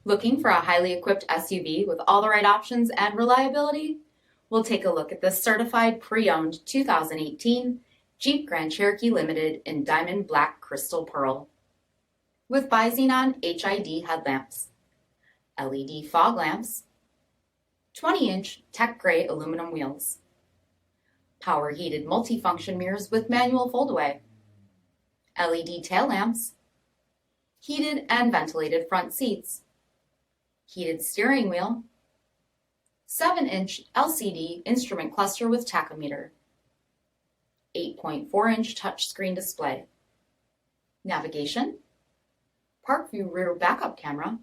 Looking for a highly equipped SUV with all the right options and reliability? We'll take a look at this certified pre-owned 2018 Jeep Grand Cherokee Limited in Diamond Black Crystal Pearl. With bi-xenon HID headlamps, LED fog lamps, 20-inch tech gray aluminum wheels, power heated multifunction mirrors with manual foldaway, LED tail lamps, heated and ventilated front seats, heated steering wheel, 7-inch LCD instrument cluster with tachometer, 8.4-inch touchscreen display, navigation, park view rear backup camera,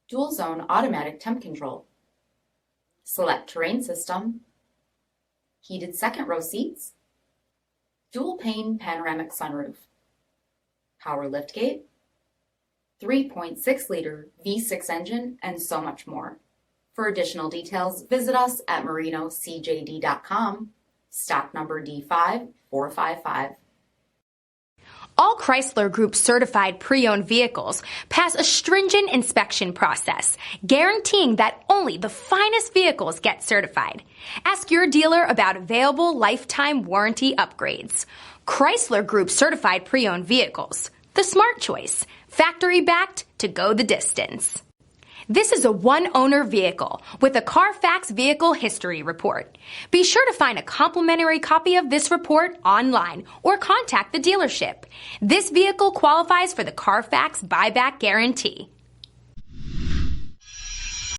dual zone automatic temp control, SELEC-TERRAIN system, heated second row seats, dual pane panoramic sunroof, power liftgate, 3.6-liter V6 engine, and so much more. For additional details, visit us at marinocjd.com, stock number D5455. All Chrysler Group certified pre-owned vehicles pass a stringent inspection process, guaranteeing that only the finest vehicles get certified. Ask your dealer about available lifetime warranty upgrades. Chrysler Group certified pre-owned vehicles, the smart choice, factory backed to go the distance. This is a one-owner vehicle with a CARFAX vehicle history report. Be sure to find a complimentary copy of this report online or contact the dealership. This vehicle qualifies for the CARFAX buyback guarantee.